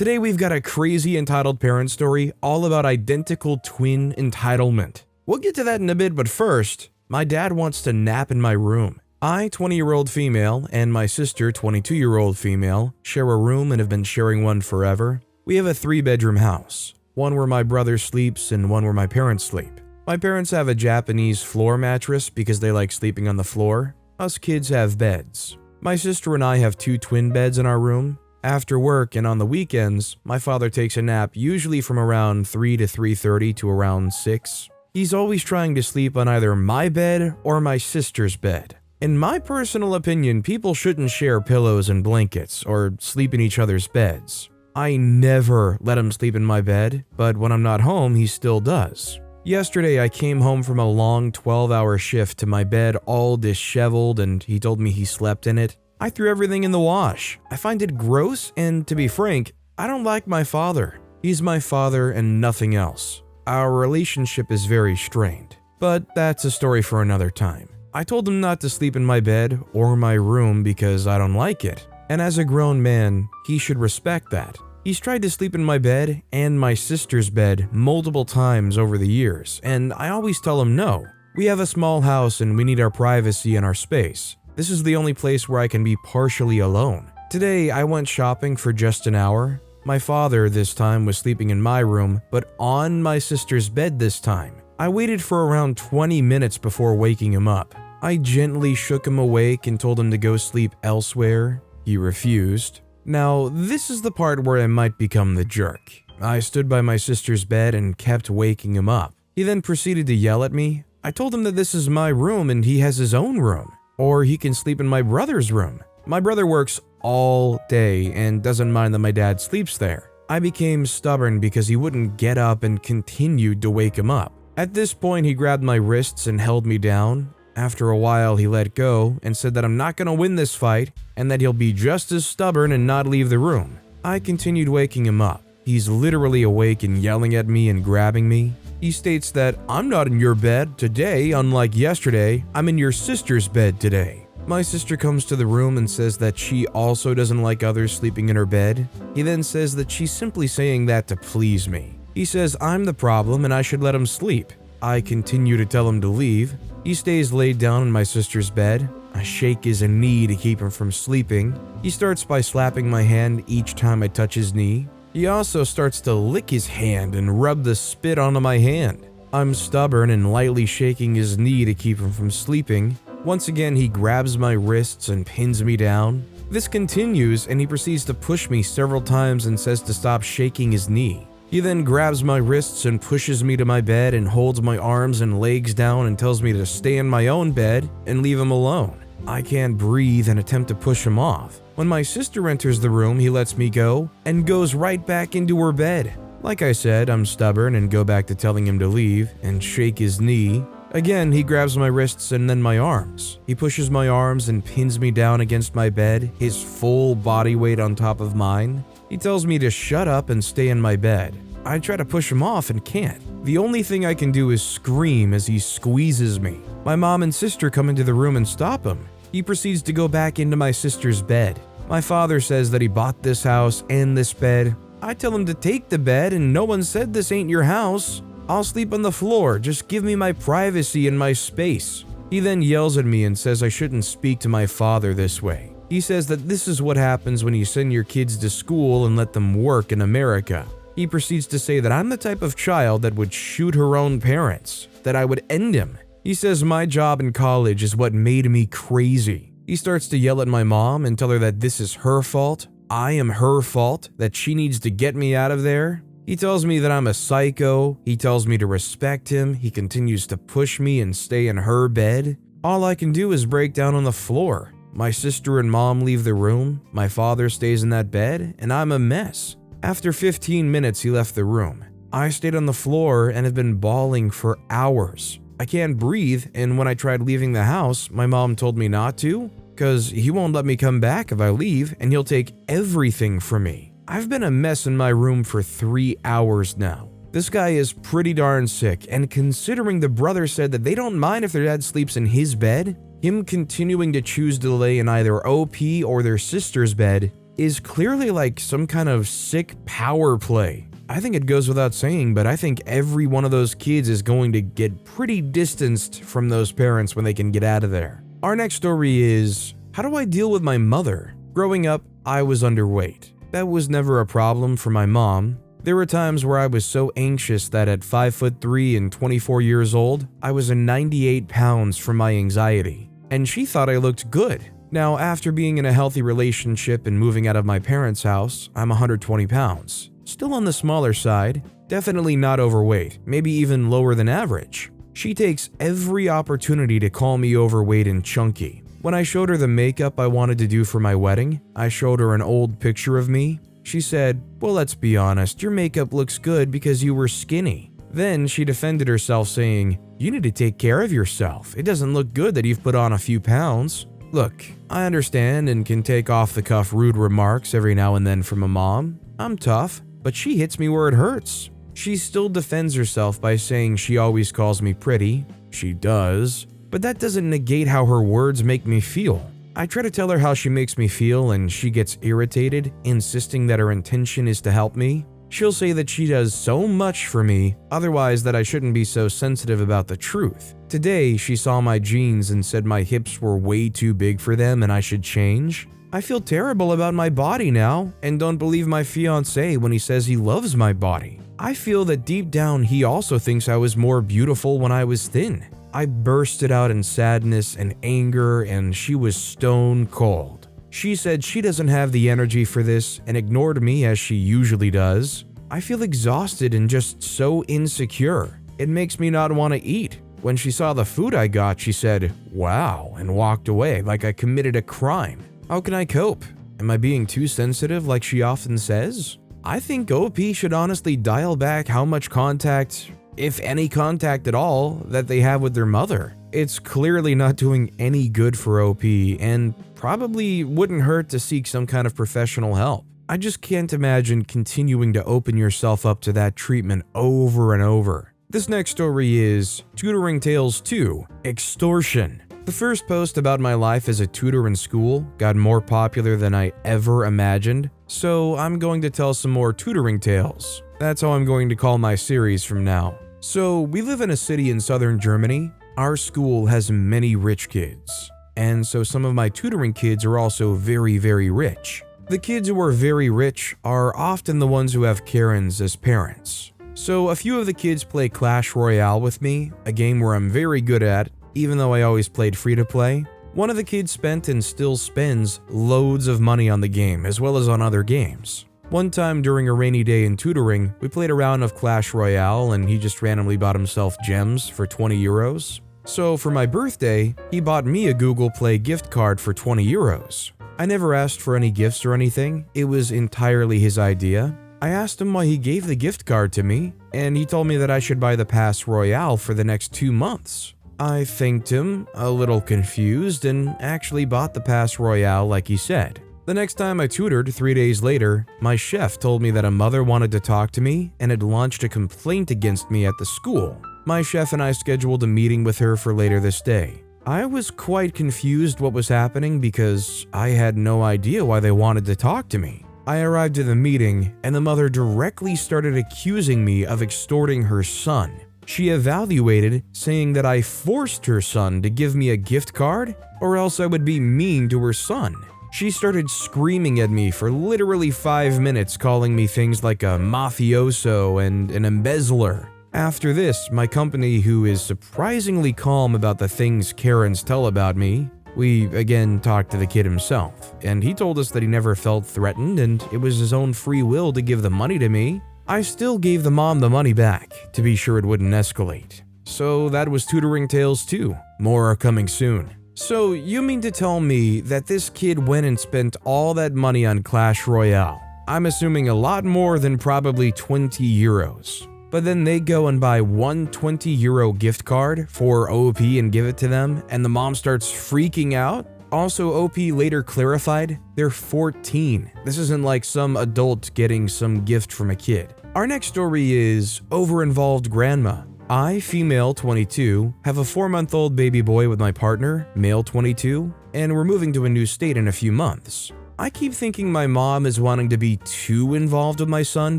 Today we've got a crazy entitled parent story all about identical twin entitlement. We'll get to that in a bit, but first, my dad wants to nap in my room. I, 20-year-old female, and my sister, 22-year-old female, share a room and have been sharing one forever. We have a 3-bedroom house, one where my brother sleeps and one where my parents sleep. My parents have a Japanese floor mattress because they like sleeping on the floor. Us kids have beds. My sister and I have 2 twin beds in our room. After work and on the weekends, my father takes a nap usually from around 3 to 3:30 to around 6. He's always trying to sleep on either my bed or my sister's bed. In my personal opinion, people shouldn't share pillows and blankets or sleep in each other's beds. I never let him sleep in my bed, but when I'm not home, he still does. Yesterday, I came home from a long 12-hour shift to my bed all disheveled, and he told me he slept in it. I threw everything in the wash. I find it gross, and to be frank, I don't like my father. He's my father and nothing else. Our relationship is very strained, but that's a story for another time. I told him not to sleep in my bed or my room because I don't like it, and as a grown man, he should respect that. He's tried to sleep in my bed and my sister's bed multiple times over the years, and I always tell him no. We have a small house and we need our privacy and our space. This is the only place where I can be partially alone. Today, I went shopping for just an hour. My father this time was sleeping in my room, but on my sister's bed this time. I waited for around 20 minutes before waking him up. I gently shook him awake and told him to go sleep elsewhere. He refused. Now, this is the part where I might become the jerk. I stood by my sister's bed and kept waking him up. He then proceeded to yell at me. I told him that this is my room and he has his own room, or he can sleep in my brother's room. My brother works all day and doesn't mind that my dad sleeps there. I became stubborn because he wouldn't get up and continued to wake him up. At this point, he grabbed my wrists and held me down. After a while, he let go and said that I'm not going to win this fight and that he'll be just as stubborn and not leave the room. I continued waking him up. He's literally awake and yelling at me and grabbing me. He states that I'm not in your bed today, unlike yesterday. I'm in your sister's bed today. My sister comes to the room and says that she also doesn't like others sleeping in her bed. He then says that she's simply saying that to please me. He says I'm the problem and I should let him sleep. I continue to tell him to leave. He stays laid down in my sister's bed. I shake his knee to keep him from sleeping. He starts by slapping my hand each time I touch his knee. He also starts to lick his hand and rub the spit onto my hand. I'm stubborn and lightly shaking his knee to keep him from sleeping. Once again, he grabs my wrists and pins me down. This continues and he proceeds to push me several times and says to stop shaking his knee. He then grabs my wrists and pushes me to my bed and holds my arms and legs down and tells me to stay in my own bed and leave him alone. I can't breathe and attempt to push him off. When my sister enters the room, he lets me go and goes right back into her bed. Like I said, I'm stubborn and go back to telling him to leave and shake his knee. Again, he grabs my wrists and then my arms. He pushes my arms and pins me down against my bed, his full body weight on top of mine. He tells me to shut up and stay in my bed. I try to push him off and can't. The only thing I can do is scream as he squeezes me. My mom and sister come into the room and stop him. He proceeds to go back into my sister's bed. My father says that he bought this house and this bed. I tell him to take the bed and no one said this ain't your house. I'll sleep on the floor, just give me my privacy and my space. He then yells at me and says I shouldn't speak to my father this way. He says that this is what happens when you send your kids to school and let them work in America. He proceeds to say that I'm the type of child that would shoot her own parents, that I would end him. He says my job in college is what made me crazy. He starts to yell at my mom and tell her that this is her fault, I am her fault, that she needs to get me out of there. He tells me that I'm a psycho. He tells me to respect him. He continues to push me and stay in her bed. All I can do is break down on the floor. My sister and mom leave the room, my father stays in that bed, and I'm a mess. After 15 minutes, he left the room. I stayed on the floor and have been bawling for hours. I can't breathe, and when I tried leaving the house, my mom told me not to, because he won't let me come back if I leave, and he'll take everything from me. I've been a mess in my room for 3 hours now. This guy is pretty darn sick, and considering the brother said that they don't mind if their dad sleeps in his bed, him continuing to choose to lay in either OP or their sister's bed is clearly like some kind of sick power play. I think it goes without saying, but I think every one of those kids is going to get pretty distanced from those parents when they can get out of there. Our next story is, how do I deal with my mother? Growing up, I was underweight. That was never a problem for my mom. There were times where I was so anxious that at 5'3" and 24 years old, I was 98 pounds from my anxiety, and she thought I looked good. Now, after being in a healthy relationship and moving out of my parents' house, I'm 120 pounds. Still on the smaller side, definitely not overweight, maybe even lower than average. She takes every opportunity to call me overweight and chunky. When I showed her the makeup I wanted to do for my wedding, I showed her an old picture of me. She said, "Well, let's be honest, your makeup looks good because you were skinny." Then she defended herself saying, "You need to take care of yourself. It doesn't look good that you've put on a few pounds." Look, I understand and can take off-the-cuff rude remarks every now and then from a mom. I'm tough, but she hits me where it hurts. She still defends herself by saying she always calls me pretty. She does, but that doesn't negate how her words make me feel. I try to tell her how she makes me feel and she gets irritated, insisting that her intention is to help me. She'll say that she does so much for me, otherwise that I shouldn't be so sensitive about the truth. Today, she saw my jeans and said my hips were way too big for them and I should change. I feel terrible about my body now and don't believe my fiancé when he says he loves my body. I feel that deep down he also thinks I was more beautiful when I was thin. I bursted out in sadness and anger and she was stone cold. She said she doesn't have the energy for this and ignored me as she usually does. I feel exhausted and just so insecure. It makes me not want to eat. When she saw the food I got, she said, "Wow," and walked away like I committed a crime. How can I cope? Am I being too sensitive like she often says? I think OP should honestly dial back how much contact, if any contact at all, that they have with their mother. It's clearly not doing any good for OP and probably wouldn't hurt to seek some kind of professional help. I just can't imagine continuing to open yourself up to that treatment over and over. This next story is Tutoring Tales 2, Extortion. The first post about my life as a tutor in school got more popular than I ever imagined, so I'm going to tell some more tutoring tales. That's how I'm going to call my series from now. So, we live in a city in southern Germany. Our school has many rich kids, and so some of my tutoring kids are also very, very rich. The kids who are very rich are often the ones who have Karens as parents. So, a few of the kids play Clash Royale with me, a game where I'm very good at, even though I always played free-to-play. One of the kids spent and still spends loads of money on the game, as well as on other games. One time during a rainy day in tutoring, we played a round of Clash Royale and he just randomly bought himself gems for 20 euros. So for my birthday, he bought me a Google Play gift card for 20 euros. I never asked for any gifts or anything, it was entirely his idea. I asked him why he gave the gift card to me, and he told me that I should buy the Pass Royale for the next 2 months. I thanked him, a little confused, and actually bought the Pass Royale like he said. The next time I tutored 3 days later, my chef told me that a mother wanted to talk to me and had launched a complaint against me at the school. My chef and I scheduled a meeting with her for later this day. I was quite confused what was happening because I had no idea why they wanted to talk to me. I arrived at the meeting and the mother directly started accusing me of extorting her son. She evaluated, saying that I forced her son to give me a gift card or else I would be mean to her son. She started screaming at me for literally 5 minutes, calling me things like a mafioso and an embezzler. After this, my company, who is surprisingly calm about the things Karens tell about me, we again talked to the kid himself, and he told us that he never felt threatened and it was his own free will to give the money to me. I still gave the mom the money back, to be sure it wouldn't escalate. So that was Tutoring Tales 2. More are coming soon. So you mean to tell me that this kid went and spent all that money on Clash Royale? I'm assuming a lot more than probably 20 euros. But then they go and buy one 20 euro gift card for OP and give it to them, and the mom starts freaking out? Also, OP later clarified, they're 14. This isn't like some adult getting some gift from a kid. Our next story is Over-Involved Grandma. I, female 22, have a 4-month-old baby boy with my partner, male 22, and we're moving to a new state in a few months. I keep thinking my mom is wanting to be too involved with my son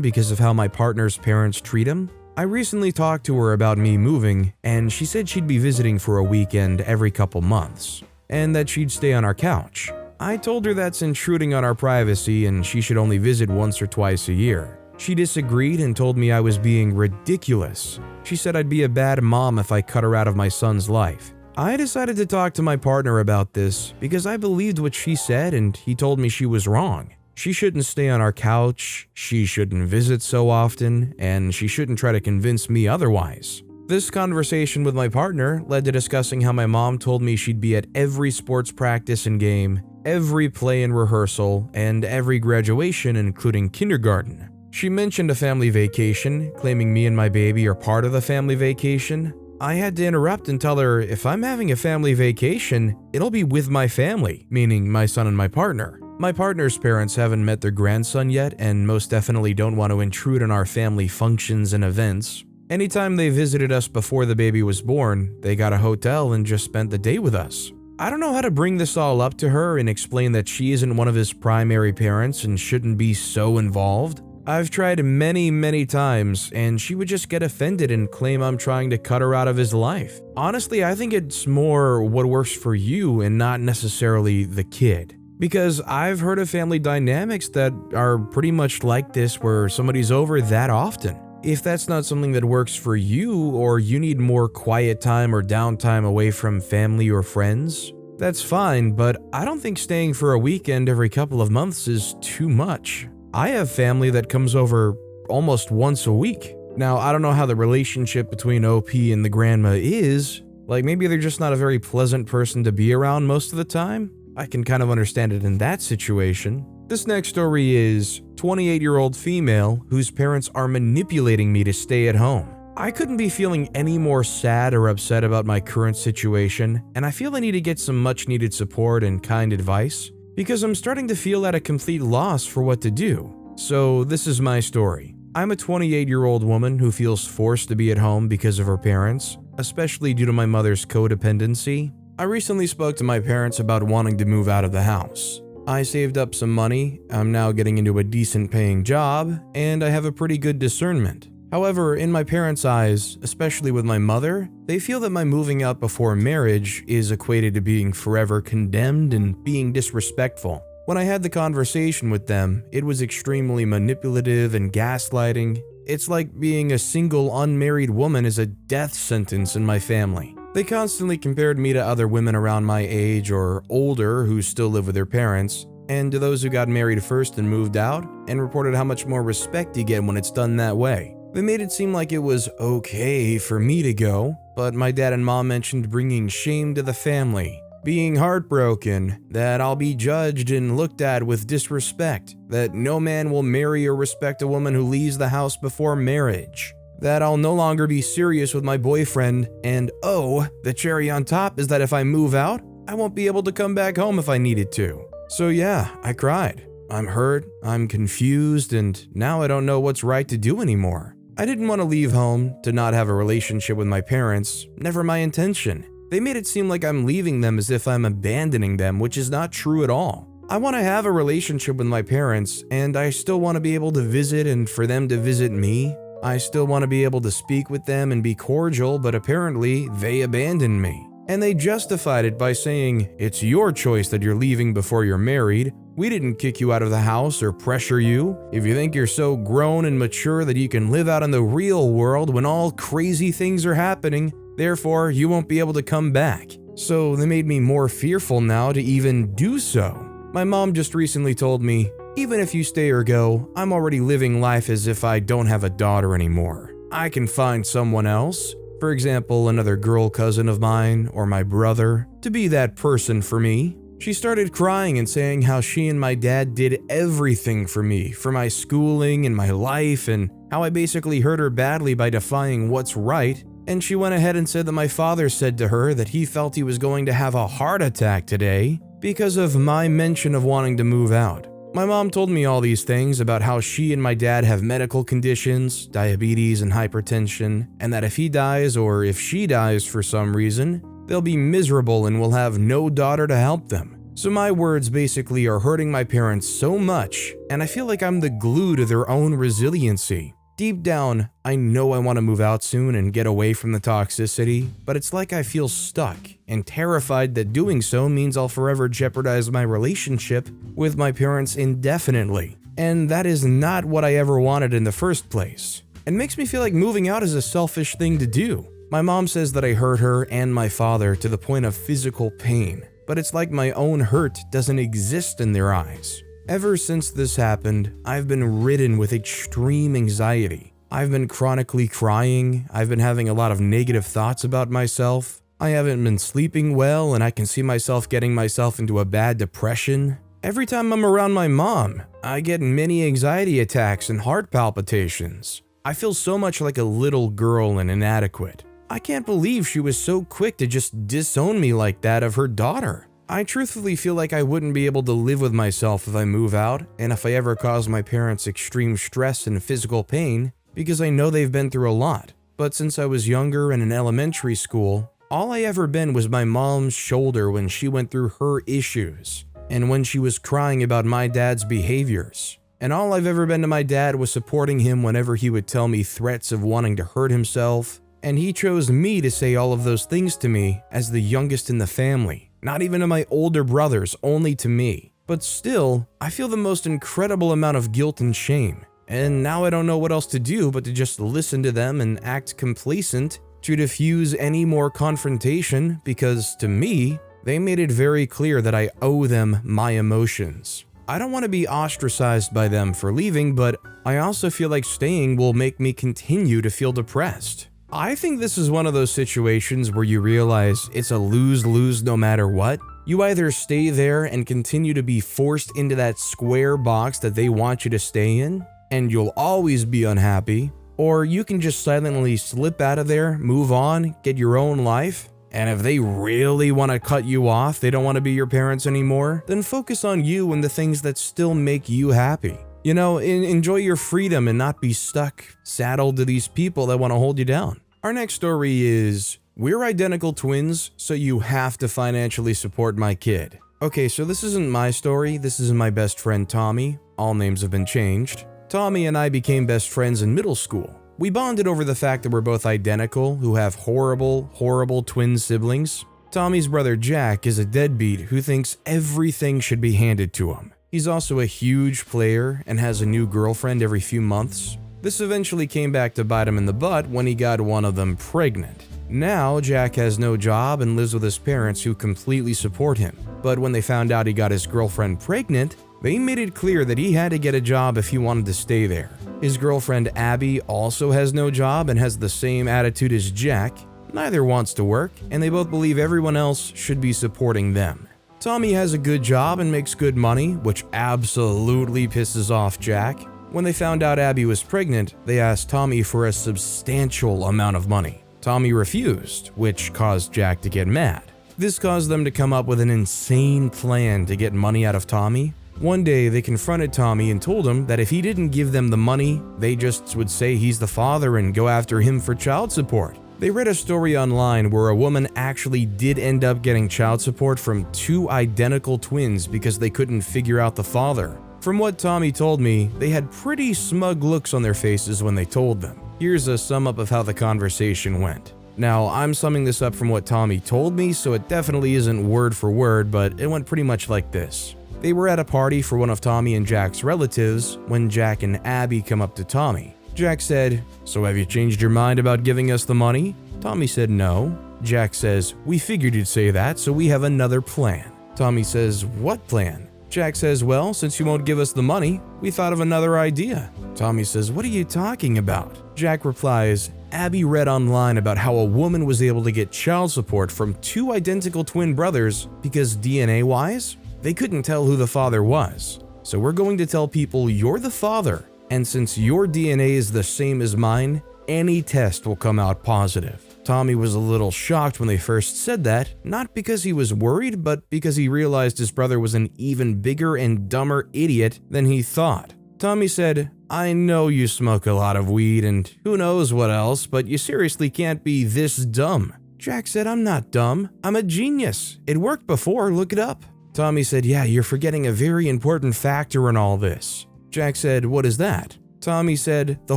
because of how my partner's parents treat him. I recently talked to her about me moving, and she said she'd be visiting for a weekend every couple months, and that she'd stay on our couch. I told her that's intruding on our privacy and she should only visit once or twice a year. She disagreed and told me I was being ridiculous. She said I'd be a bad mom if I cut her out of my son's life. I decided to talk to my partner about this because I believed what she said and he told me she was wrong. She shouldn't stay on our couch, she shouldn't visit so often, and she shouldn't try to convince me otherwise. This conversation with my partner led to discussing how my mom told me she'd be at every sports practice and game, every play and rehearsal, and every graduation including kindergarten. She mentioned a family vacation, claiming me and my baby are part of the family vacation. I had to interrupt and tell her if I'm having a family vacation, it'll be with my family, meaning my son and my partner. My partner's parents haven't met their grandson yet and most definitely don't want to intrude on our family functions and events. Anytime they visited us before the baby was born, they got a hotel and just spent the day with us. I don't know how to bring this all up to her and explain that she isn't one of his primary parents and shouldn't be so involved. I've tried many times, and she would just get offended and claim I'm trying to cut her out of his life. Honestly, I think it's more what works for you and not necessarily the kid. Because I've heard of family dynamics that are pretty much like this where somebody's over that often. If that's not something that works for you, or you need more quiet time or downtime away from family or friends, that's fine, but I don't think staying for a weekend every couple of months is too much. I have family that comes over almost once a week. Now, I don't know how the relationship between OP and the grandma is. Like, maybe they're just not a very pleasant person to be around most of the time. I can kind of understand it in that situation. This next story is 28-year-old female whose parents are manipulating me to stay at home. I couldn't be feeling any more sad or upset about my current situation, and I feel I need to get some much-needed support and kind advice, because I'm starting to feel at a complete loss for what to do. So this is my story. I'm a 28-year-old woman who feels forced to be at home because of her parents, especially due to my mother's codependency. I recently spoke to my parents about wanting to move out of the house. I saved up some money, I'm now getting into a decent paying job, and I have a pretty good discernment. However, in my parents' eyes, especially with my mother, they feel that my moving out before marriage is equated to being forever condemned and being disrespectful. When I had the conversation with them, it was extremely manipulative and gaslighting. It's like being a single unmarried woman is a death sentence in my family. They constantly compared me to other women around my age or older who still live with their parents, and to those who got married first and moved out, and reported how much more respect you get when it's done that way. They made it seem like it was okay for me to go, but my dad and mom mentioned bringing shame to the family, being heartbroken, that I'll be judged and looked at with disrespect, that no man will marry or respect a woman who leaves the house before marriage, that I'll no longer be serious with my boyfriend, and oh, the cherry on top is that if I move out, I won't be able to come back home if I needed to. So yeah, I cried. I'm hurt, I'm confused, and now I don't know what's right to do anymore. I didn't want to leave home, to not have a relationship with my parents, never my intention. They made it seem like I'm leaving them as if I'm abandoning them, which is not true at all. I want to have a relationship with my parents, and I still want to be able to visit and for them to visit me. I still want to be able to speak with them and be cordial, but apparently they abandoned me. And they justified it by saying, it's your choice that you're leaving before you're married. We didn't kick you out of the house or pressure you. If you think you're so grown and mature that you can live out in the real world when all crazy things are happening, therefore you won't be able to come back. So they made me more fearful now to even do so. My mom just recently told me, even if you stay or go, I'm already living life as if I don't have a daughter anymore. I can find someone else. For example, another girl cousin of mine or my brother, to be that person for me. She started crying and saying how she and my dad did everything for me, for my schooling and my life, and how I basically hurt her badly by defying what's right. And she went ahead and said that my father said to her that he felt he was going to have a heart attack today because of my mention of wanting to move out. My mom told me all these things about how she and my dad have medical conditions, diabetes and hypertension, and that if he dies or if she dies for some reason, they'll be miserable and will have no daughter to help them. So my words basically are hurting my parents so much, and I feel like I'm the glue to their own resiliency. Deep down, I know I want to move out soon and get away from the toxicity, but it's like I feel stuck and terrified that doing so means I'll forever jeopardize my relationship with my parents indefinitely. And that is not what I ever wanted in the first place. It makes me feel like moving out is a selfish thing to do. My mom says that I hurt her and my father to the point of physical pain, but it's like my own hurt doesn't exist in their eyes. Ever since this happened, I've been ridden with extreme anxiety. I've been chronically crying, I've been having a lot of negative thoughts about myself, I haven't been sleeping well, and I can see myself getting myself into a bad depression. Every time I'm around my mom, I get many anxiety attacks and heart palpitations. I feel so much like a little girl and inadequate. I can't believe she was so quick to just disown me like that of her daughter. I truthfully feel like I wouldn't be able to live with myself if I move out, and if I ever cause my parents extreme stress and physical pain, because I know they've been through a lot. But since I was younger and in elementary school, all I ever been was my mom's shoulder when she went through her issues, and when she was crying about my dad's behaviors. And all I've ever been to my dad was supporting him whenever he would tell me threats of wanting to hurt himself, and he chose me to say all of those things to me as the youngest in the family. Not even to my older brothers, only to me. But still, I feel the most incredible amount of guilt and shame. And now I don't know what else to do but to just listen to them and act complacent to diffuse any more confrontation, because to me, they made it very clear that I owe them my emotions. I don't want to be ostracized by them for leaving, but I also feel like staying will make me continue to feel depressed. I think this is one of those situations where you realize it's a lose-lose no matter what. You either stay there and continue to be forced into that square box that they want you to stay in, and you'll always be unhappy, or you can just silently slip out of there, move on, get your own life, and if they really want to cut you off, they don't want to be your parents anymore, then focus on you and the things that still make you happy. You know, enjoy your freedom and not be stuck, saddled to these people that want to hold you down. Our next story is, we're identical twins, so you have to financially support my kid. Okay, so this isn't my story, this is my best friend Tommy. All names have been changed. Tommy and I became best friends in middle school. We bonded over the fact that we're both identical, who have horrible twin siblings. Tommy's brother Jack is a deadbeat who thinks everything should be handed to him. He's also a huge player and has a new girlfriend every few months. This eventually came back to bite him in the butt when he got one of them pregnant. Now, Jack has no job and lives with his parents who completely support him. But when they found out he got his girlfriend pregnant, they made it clear that he had to get a job if he wanted to stay there. His girlfriend Abby also has no job and has the same attitude as Jack. Neither wants to work, and they both believe everyone else should be supporting them. Tommy has a good job and makes good money, which absolutely pisses off Jack. When they found out Abby was pregnant, they asked Tommy for a substantial amount of money. Tommy refused, which caused Jack to get mad. This caused them to come up with an insane plan to get money out of Tommy. One day, they confronted Tommy and told him that if he didn't give them the money, they just would say he's the father and go after him for child support. They read a story online where a woman actually did end up getting child support from two identical twins because they couldn't figure out the father. From what Tommy told me, they had pretty smug looks on their faces when they told them. Here's a sum up of how the conversation went. Now, I'm summing this up from what Tommy told me, so it definitely isn't word for word, but it went pretty much like this. They were at a party for one of Tommy and Jack's relatives when Jack and Abby come up to Tommy. Jack said, "So have you changed your mind about giving us the money?" Tommy said no. Jack says, "We figured you'd say that, so we have another plan." Tommy says, "What plan?" Jack says, "Well, since you won't give us the money, we thought of another idea." Tommy says, "What are you talking about?" Jack replies, "Abby read online about how a woman was able to get child support from two identical twin brothers because DNA-wise, they couldn't tell who the father was. So we're going to tell people you're the father, and since your DNA is the same as mine, any test will come out positive." Tommy was a little shocked when they first said that, not because he was worried, but because he realized his brother was an even bigger and dumber idiot than he thought. Tommy said, "I know you smoke a lot of weed and who knows what else, but you seriously can't be this dumb." Jack said, "I'm not dumb. I'm a genius. It worked before, look it up." Tommy said, yeah, you're forgetting a very important factor in all this. Jack said, what is that? Tommy said, the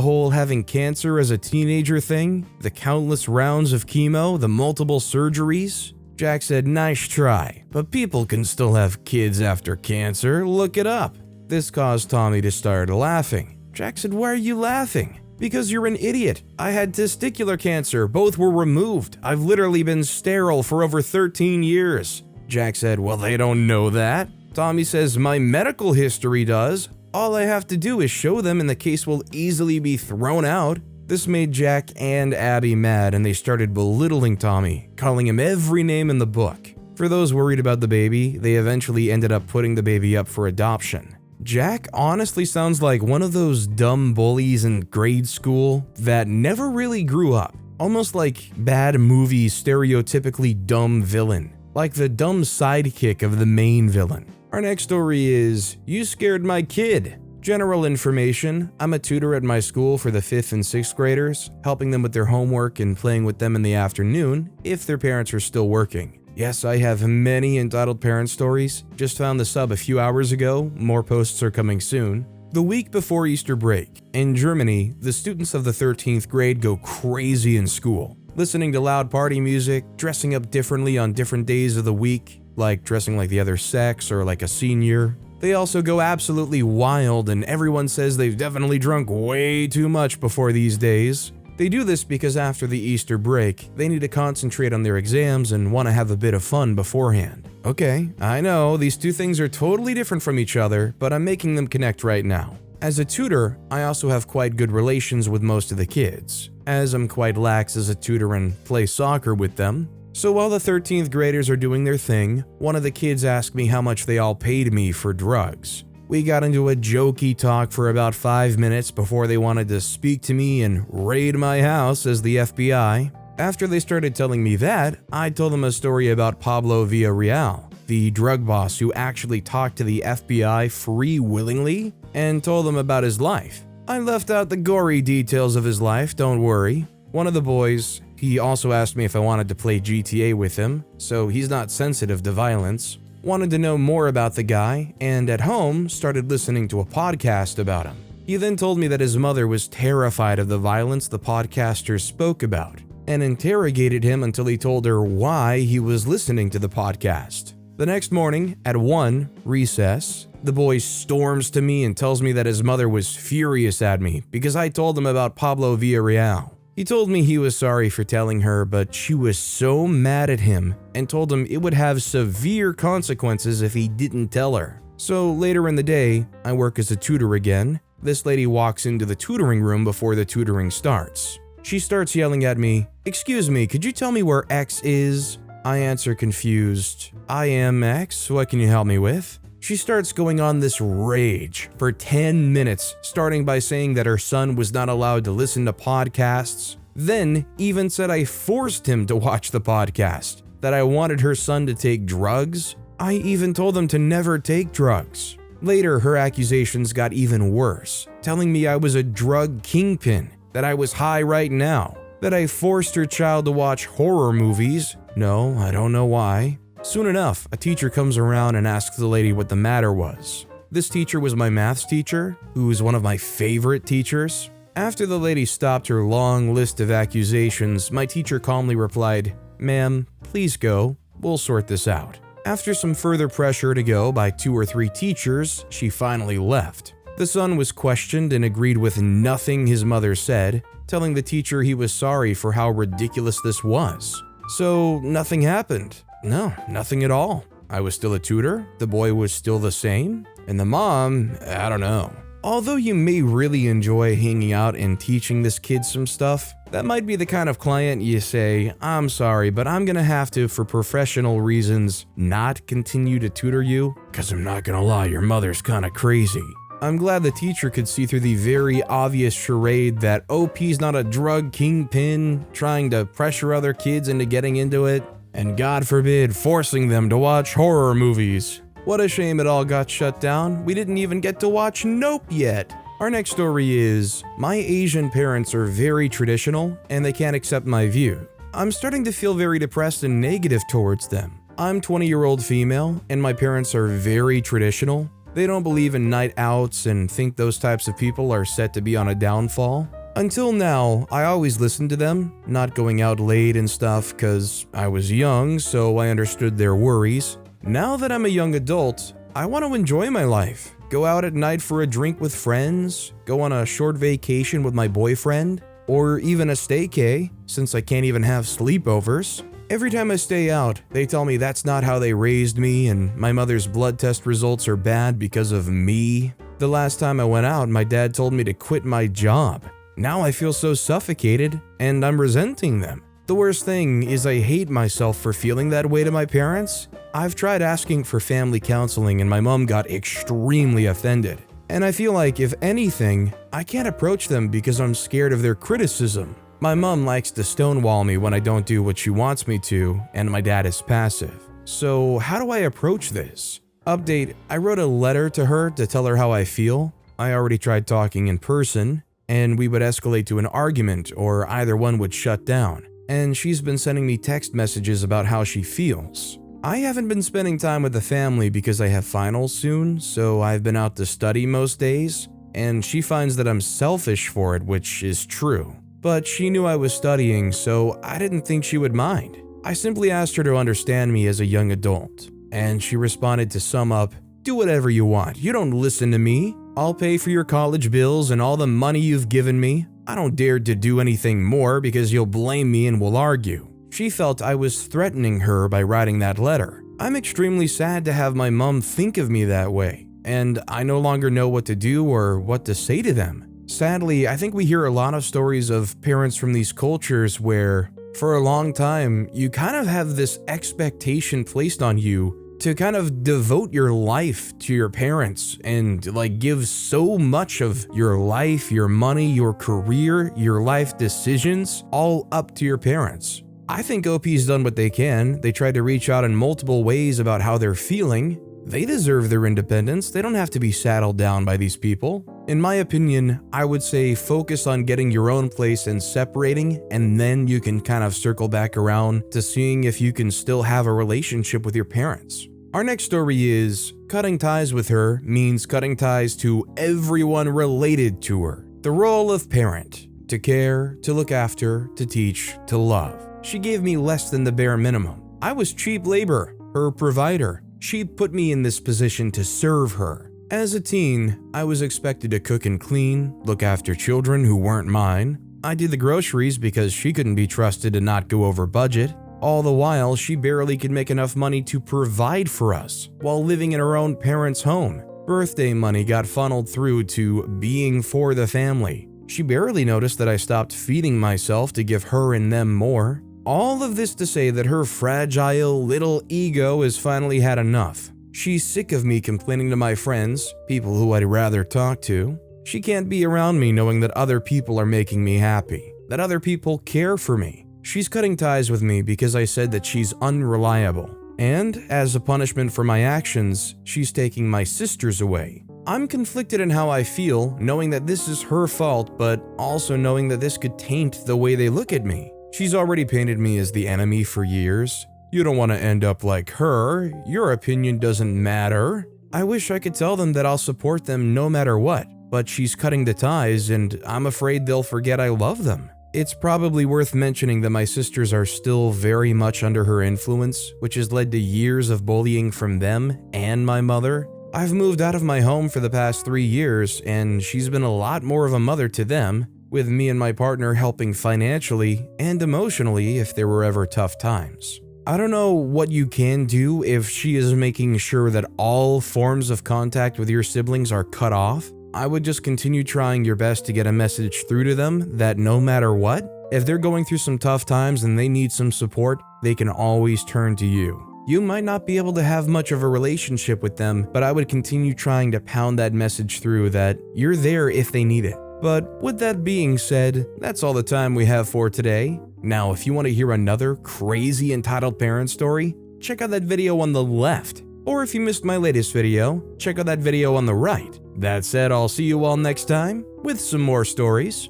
whole having cancer as a teenager thing, the countless rounds of chemo, the multiple surgeries. Jack said, nice try, but people can still have kids after cancer, look it up. This caused Tommy to start laughing. Jack said, why are you laughing? Because you're an idiot. I had testicular cancer, both were removed. I've literally been sterile for over 13 years. Jack said, well, they don't know that. Tommy says, my medical history does. All I have to do is show them and the case will easily be thrown out. This made Jack and Abby mad and they started belittling Tommy, calling him every name in the book. For those worried about the baby, they eventually ended up putting the baby up for adoption. Jack honestly sounds like one of those dumb bullies in grade school that never really grew up. Almost like bad movie stereotypically dumb villain. Like the dumb sidekick of the main villain. Our next story is, You Scared My Kid. General information, I'm a tutor at my school for the 5th and 6th graders, helping them with their homework and playing with them in the afternoon if their parents are still working. Yes, I have many entitled parent stories. Just found the sub a few hours ago, more posts are coming soon. The week before Easter break, in Germany, the students of the 13th grade go crazy in school. Listening to loud party music, dressing up differently on different days of the week, like dressing like the other sex or like a senior. They also go absolutely wild and everyone says they've definitely drunk way too much before these days. They do this because after the Easter break, they need to concentrate on their exams and want to have a bit of fun beforehand. Okay, I know, these two things are totally different from each other, but I'm making them connect right now. As a tutor, I also have quite good relations with most of the kids, as I'm quite lax as a tutor and play soccer with them. So while the 13th graders are doing their thing, one of the kids asked me how much they all paid me for drugs. We got into a jokey talk for about 5 minutes before they wanted to speak to me and raid my house as the FBI. After they started telling me that, I told them a story about Pablo Villarreal, the drug boss who actually talked to the FBI free willingly, and told them about his life. I left out the gory details of his life, don't worry. One of the boys, he also asked me if I wanted to play GTA with him, so he's not sensitive to violence, wanted to know more about the guy, and at home started listening to a podcast about him. He then told me that his mother was terrified of the violence the podcasters spoke about, and interrogated him until he told her why he was listening to the podcast. The next morning, at 1, recess, the boy storms to me and tells me that his mother was furious at me because I told him about Pablo Villarreal. He told me he was sorry for telling her, but she was so mad at him and told him it would have severe consequences if he didn't tell her. So later in the day, I work as a tutor again. This lady walks into the tutoring room before the tutoring starts. She starts yelling at me, "Excuse me, could you tell me where X is?" I answer confused, "I am X, what can you help me with?" She starts going on this rage for 10 minutes, starting by saying that her son was not allowed to listen to podcasts, then even said I forced him to watch the podcast, that I wanted her son to take drugs. I even told him to never take drugs. Later, her accusations got even worse, telling me I was a drug kingpin, that I was high right now, that I forced her child to watch horror movies. No, I don't know why. Soon enough, a teacher comes around and asks the lady what the matter was. This teacher was my maths teacher, who is one of my favorite teachers. After the lady stopped her long list of accusations, my teacher calmly replied, "Ma'am, please go, we'll sort this out." After some further pressure to go by 2 or 3 teachers, she finally left. The son was questioned and agreed with nothing his mother said, telling the teacher he was sorry for how ridiculous this was. So nothing happened. No, nothing at all. I was still a tutor, the boy was still the same, and the mom, I don't know. Although you may really enjoy hanging out and teaching this kid some stuff, that might be the kind of client you say, "I'm sorry, but I'm gonna have to, for professional reasons, not continue to tutor you, because I'm not gonna lie, your mother's kinda crazy." I'm glad the teacher could see through the very obvious charade that OP's not a drug kingpin trying to pressure other kids into getting into it, and God forbid forcing them to watch horror movies. What a shame it all got shut down. We didn't even get to watch Nope yet. Our next story is, my Asian parents are very traditional and they can't accept my view. I'm starting to feel very depressed and negative towards them. I'm 20-year-old female, and my parents are very traditional. They don't believe in night outs and think those types of people are set to be on a downfall. Until now, I always listened to them, not going out late and stuff cause I was young, so I understood their worries. Now that I'm a young adult, I want to enjoy my life. Go out at night for a drink with friends, go on a short vacation with my boyfriend, or even a staycay, since I can't even have sleepovers. Every time I stay out, they tell me that's not how they raised me and my mother's blood test results are bad because of me. The last time I went out, my dad told me to quit my job. Now I feel so suffocated, and I'm resenting them. The worst thing is I hate myself for feeling that way to my parents. I've tried asking for family counseling and my mom got extremely offended. And I feel like, if anything, I can't approach them because I'm scared of their criticism. My mom likes to stonewall me when I don't do what she wants me to, and my dad is passive. So how do I approach this? Update, I wrote a letter to her to tell her how I feel. I already tried talking in person, and we would escalate to an argument or either one would shut down. And she's been sending me text messages about how she feels. I haven't been spending time with the family because I have finals soon, so I've been out to study most days, and she finds that I'm selfish for it, which is true. But she knew I was studying, so I didn't think she would mind. I simply asked her to understand me as a young adult, and she responded to sum up, "Do whatever you want, you don't listen to me. I'll pay for your college bills and all the money you've given me. I don't dare to do anything more because you'll blame me and we'll argue." She felt I was threatening her by writing that letter. I'm extremely sad to have my mom think of me that way, and I no longer know what to do or what to say to them. Sadly, I think we hear a lot of stories of parents from these cultures where, for a long time, you kind of have this expectation placed on you to kind of devote your life to your parents and give so much of your life, your money, your career, your life decisions all up to your parents. I think OP's done what they can. They tried to reach out in multiple ways about how they're feeling. They deserve their independence. They don't have to be saddled down by these people. In my opinion, I would say focus on getting your own place and separating, and then you can kind of circle back around to seeing if you can still have a relationship with your parents. Our next story is, cutting ties with her means cutting ties to everyone related to her. The role of parent: to care, to look after, to teach, to love. She gave me less than the bare minimum. I was cheap labor, her provider. She put me in this position to serve her. As a teen, I was expected to cook and clean, look after children who weren't mine. I did the groceries because she couldn't be trusted to not go over budget. All the while, she barely could make enough money to provide for us while living in her own parents' home. Birthday money got funneled through to being for the family. She barely noticed that I stopped feeding myself to give her and them more. All of this to say that her fragile little ego has finally had enough. She's sick of me complaining to my friends, people who I'd rather talk to. She can't be around me knowing that other people are making me happy, that other people care for me. She's cutting ties with me because I said that she's unreliable. And, as a punishment for my actions, she's taking my sisters away. I'm conflicted in how I feel, knowing that this is her fault, but also knowing that this could taint the way they look at me. She's already painted me as the enemy for years. "You don't want to end up like her. Your opinion doesn't matter." I wish I could tell them that I'll support them no matter what, but she's cutting the ties and I'm afraid they'll forget I love them. It's probably worth mentioning that my sisters are still very much under her influence, which has led to years of bullying from them and my mother. I've moved out of my home for the past 3 years, and she's been a lot more of a mother to them, with me and my partner helping financially and emotionally if there were ever tough times. I don't know what you can do if she is making sure that all forms of contact with your siblings are cut off. I would just continue trying your best to get a message through to them that no matter what, if they're going through some tough times and they need some support, they can always turn to you. You might not be able to have much of a relationship with them, but I would continue trying to pound that message through that you're there if they need it. But with that being said, that's all the time we have for today. Now, if you want to hear another crazy entitled parent story, check out that video on the left. Or if you missed my latest video, check out that video on the right. That said, I'll see you all next time with some more stories.